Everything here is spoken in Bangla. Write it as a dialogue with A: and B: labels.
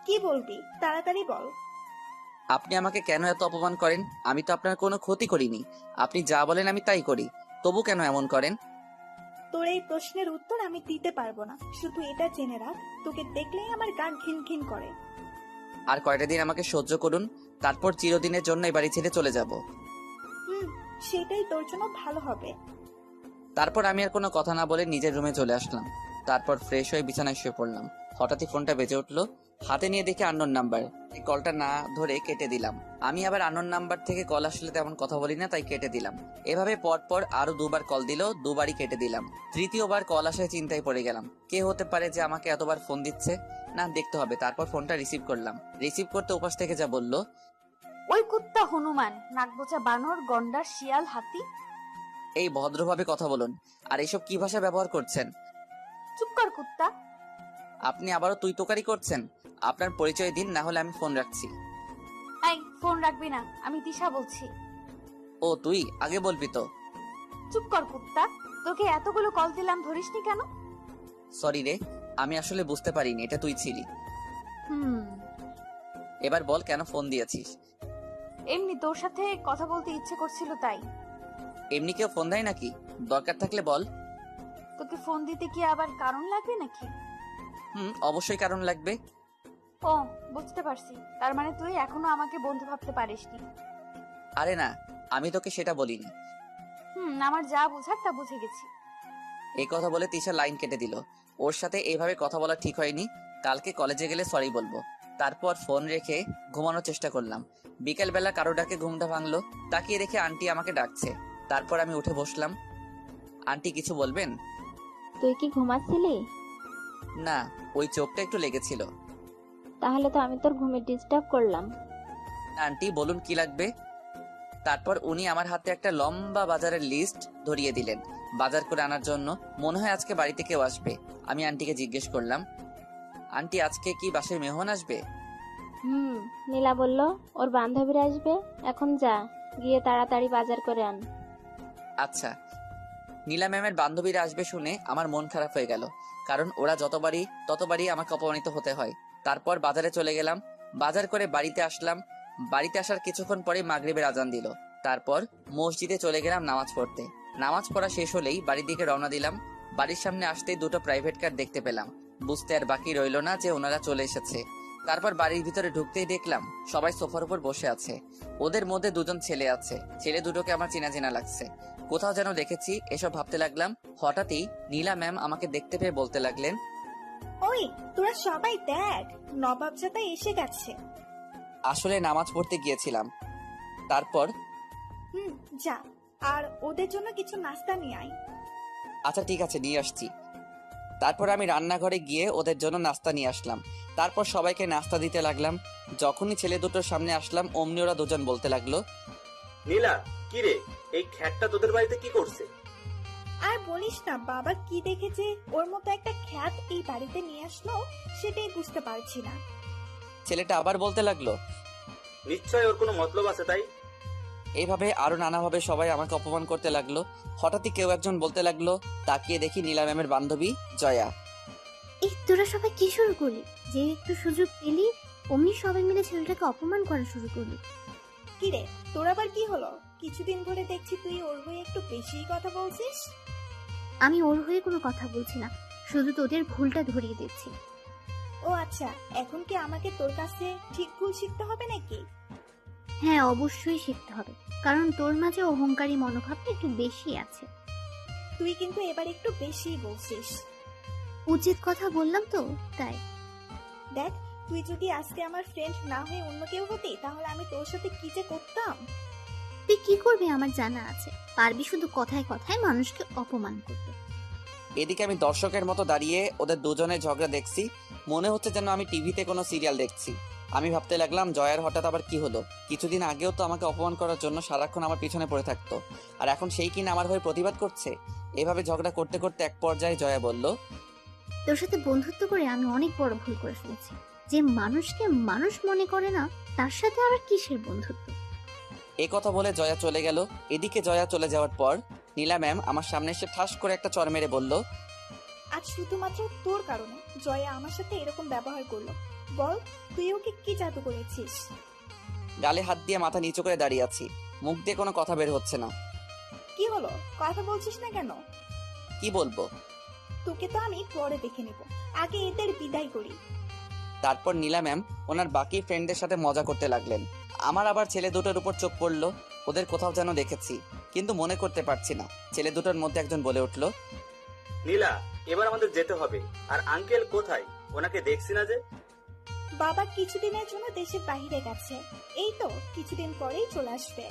A: কি বলবি তাড়াতাড়ি বল।
B: আপনি আমাকে কেন এত অপমান করেন? আমি তো আপনার কোনো ক্ষতি করিনি। আপনি যা বলেন আমি তাই করি, তবু কেন এমন করেন?
A: তোর এই প্রশ্নের উত্তর আমি দিতে পারবো না, শুধু এটা জেনে রাখ, তোকে দেখলেই আমার গা ঘিন ঘিন করে।
B: আর কয়টা দিন আমাকে সহ্য করুন, তারপর চিরদিনের জন্য এই বাড়ি ছেড়ে চলে যাব।
A: হুম, সেটাই তোর জন্য ভালো হবে।
B: তারপর আমি আর কোনো কথা না বলে নিজের রুমে চলে আসলাম। তারপর ফ্রেশ হয়ে বিছানায় শুয়ে পড়লাম। হঠাৎই ফোনটা বেজে উঠলো। হাতে নিয়ে দেখি আননোন নাম্বার। এই কলটা না ধরে কেটে দিলাম। আমি আবার আননোন নাম্বার থেকে কল আসলে তেমন কথা বলি না, তাই কেটে দিলাম। এভাবে পর আরো দুবার কল দিল, দুবারই কেটে দিলাম। তৃতীয়বার কল আসায় চিন্তায় পড়ে গেলাম, কে হতে পারে যে আমাকে এতবার ফোন দিচ্ছে। না, দেখতে হবে। তারপর ফোনটা রিসিভ করলাম। রিসিভ করতে ওপাশ থেকে যা বলল,
C: ওই কুত্তা হনুমান, নাকবোচা বানর, গন্ডার, শিয়াল, হাতি।
B: এই ভদ্রভাবে কথা বলুন। আর এসব কি ভাষা ব্যবহার করছেন?
C: চুপ কর কুত্তা।
B: আপনি আবারও তুই তোকারি করছেন। আপনার পরিচয় দিন, না হলে আমি ফোন রাখছি।
C: এই ফোন রাখবি না, আমি তিশা বলছি।
B: ও তুই, আগে বলবি তো।
C: চুপ কর কুত্তা, তোকে এতগুলো কল দিলাম, ধরিসনি কেন?
B: সরি রে, আমি আসলে বুঝতে পারিনি এটা তুই ছিলি।
C: হুম,
B: এবার বল কেন ফোন দিয়েছিস?
C: এমনি তোর সাথে কথা বলতে ইচ্ছে করছিল তাই।
B: এমনি কেউ ফোন দেয় নাকি? দরকার থাকলে বল।
C: তোকে ফোন দিতে কি আবার কারণ লাগবে নাকি?
B: অবশ্যই কারণ লাগবে।
C: ও, বুঝতে পারছি, তার মানে তুই এখনো আমাকে বন্ধু ভাবতে পারিসনি।
B: আরে না, আমি তোকে সেটা বলিনি।
C: আমার যা বুঝার তা বুঝে গেছি।
B: এই কথা বলে তিশা লাইন কেটে দিল। ওর সাথে এইভাবে কথা বলা ঠিক হয়নি। কালকে কলেজে গেলে সরি বলবো। তারপর ফোন রেখে ঘুমানোর চেষ্টা করলাম। বিকেল বেলা কারো ডাকে ঘুমটা ভাঙলো। তাকিয়ে রেখে আন্টি আমাকে ডাকছে। তারপর আমি উঠে বসলাম। আন্টি কিছু বলবেন?
D: তুই কি ঘুমাচ্ছিলি?
B: না, ওই চোখটা একটু লেগেছিল।
D: তাহলে তো আমি তোর ঘুমে ডিস্টার্ব করলাম।
B: আন্টি বলুন কি লাগবে। তারপর উনি আমার হাতে একটা লম্বা বাজারের লিস্ট ধরিয়ে দিলেন বাজার করে আনার জন্য। মনে হয় আজকে বাড়িতে কেউ আসবে। আমি আন্টিকে জিজ্ঞেস করলাম, আন্টি আজকে কি বাসায় মেহমান আসবে?
D: নীলা বলল ওর বান্ধবীরা আসবে। এখন যা, গিয়ে তাড়াতাড়ি বাজার করে আন।
B: আচ্ছা। নীলা ম্যামের বান্ধবীরা আসবে শুনে আমার মন খারাপ হয়ে গেল, কারণ ওরা ততবারই আমাকে অপমানিত হতে হয়। তারপর বাজারে চলে গেলাম। বাজার করে বাড়িতে আসলাম। বাড়িতে আসার কিছুক্ষণ পরে মাগরিবের আজান দিল। তারপর মসজিদে চলে গেলাম নামাজ পড়তে। নামাজ পড়া শেষ হলেই বাড়ির দিকে রওনা দিলাম। বাড়ির সামনে আসতেই দুটো প্রাইভেট কার দেখতে পেলাম। বুঝতে আর বাকি রইল না যে ওনারা চলে এসেছে। তারপর বাড়ির ভিতরে ঢুকতেই দেখলাম সবাই সোফার উপর বসে আছে। ওদের মধ্যে দুজন ছেলে আছে। ছেলে দুটোকে আমার চেনা চেনা লাগছে, কোথাও যেন দেখেছি। এসব ভাবতে লাগলাম। হঠাৎই নীলা ম্যাম আমাকে দেখতে পেয়ে বলতে লাগলেন,
A: ওই তোরা সবাই দেখ, নবাবজাদা এসে গেছে।
B: আসলে নামাজ পড়তে গিয়েছিলাম। তারপর
A: যা, আর ওদের জন্য কিছু নাস্তা নিয়ে আয়।
B: আচ্ছা ঠিক আছে, নিয়ে আসছি। তারপর আমি রান্নাঘরে গিয়ে ওদের জন্য নাস্তা নিয়ে আসলাম। তারপর সবাইকে নাস্তা দিতে লাগলাম। যখনই ছেলে দুটোর সামনে আসলাম অমনি ওরা দুজন বলতে লাগলো,
E: নীলা, কি রে, এই খ্যাটটা তোদের বাড়িতে কি করছে?
A: আর বলিস না, বাবা কি দেখেছে ওর মতো একটা খ্যাত এই বাড়িতে নিয়ে আসলো, সেটাই বুঝতে পারছি না।
B: ছেলেটা আবার বলতে লাগলো,
E: নিশ্চয় ওর কোনো মতলব আছে তাই।
B: এইভাবে আরো নানাভাবে সবাই আমাকে অপমান করতে লাগলো। হঠাৎই কেউ একজন বলতে লাগলো, তাকিয়ে দেখি নীলা ম্যামের বান্ধবী জয়া।
F: এই তোরা সবাই কি শুরু করলি? যে একটু সুযোগ পেলি অমনি সবাই মিলে ছেলেটাকে অপমান করা শুরু করলি।
A: কি রে, তোর আবার কি হলো? কিছুদিন ধরে দেখছি তুই ওর হয়ে একটু বেশিই কথা বলছিস।
F: আমি ওর হয়ে কোনো কথা বলছি না, শুধু তোদের ভুলটা ধরিয়ে দিচ্ছি।
A: ও আচ্ছা, এখন কি আমাকে তোর কাছে ঠিক ভুল শিখতে হবে নাকি?
F: হ্যাঁ, অবশ্যই শিখতে হবে, কারণ তোর মাঝে অহংকারী মনোভাবটা একটু বেশি আছে।
A: তুই কিন্তু এবার একটু বেশিই বলছিস।
F: উচিত কথা বললাম তো, তাই।
A: দেখ, তুই যদি আজকে আমার ফ্রেন্ড না হয়ে অন্য কেউ হতি, তাহলে আমি তোর সাথে কি যে করতাম।
F: তুই কি করবি আমার জানা আছে, পারবি শুধু কথায় কথায় মানুষকে অপমান করতে।
B: এদিকে আমি দর্শকের মতো দাঁড়িয়ে ওদের দুজনের ঝগড়া দেখছি। মনে হচ্ছে যেন আমি টিভিতে কোনো সিরিয়াল দেখছি। আমি ভাবতে লাগলাম, জয়ার হঠাৎ আবার কি হলো? কিছুদিন আগেও তো আমাকে অপমান করার জন্য সারাক্ষণ আমার পিছনে পড়ে থাকতো, আর এখন সেই কিনা আমার হয়ে প্রতিবাদ করছে। এভাবে ঝগড়া করতে করতে এক পর্যায়ে জয়া বলল,
F: তোর সাথে বন্ধুত্ব করে আমি অনেক বড় ভুল করে ফেলেছি। যে মানুষকে মানুষ মনে করে না, তার সাথে আবার কিসের বন্ধুত্ব?
B: এই কথা বলে জয়া চলে গেল। এদিকে জয়া চলে যাওয়ার পর নীলা ম্যাম আমার সামনে এসে ঠাস করে একটা চড় মেরে বলল,
A: আজ শুধুমাত্র তোর কারণে জয়া আমার সাথে এরকম ব্যবহার করলো। বল, তুই ওকে কি জাদু করেছিস?
B: গালে হাত দিয়ে মাথা নিচু করে দাঁড়িয়ে আছি, মুখ দিয়ে কোনো কথা বের হচ্ছে না।
A: কি হলো, কথা বলছিস না কেন?
B: কি বলবো?
A: তোকে তো আমি পরে দেখে নেব, আগে এদের বিদায় করি।
B: তারপর নীলা ম্যাম ওনার বাকি ফ্রেন্ডদের সাথে মজা করতে লাগলেন। আমার আবার ছেলে দুটোর উপর চোখ পড়লো। ওদের কোথাও যেন দেখেছি, কিন্তু মনে করতে পারছি না। ছেলে দুটোর মধ্যে একজন বলে উঠলো,
E: নীলা, এবার আমাদের যেতে হবে। আর আঙ্কেল কোথায়? ওনাকে দেখছি না যে।
A: বাবা কিছুদিনের জন্য দেশের বাইরে গেছে, এই তো কিছুদিন পরেই চলে আসবে।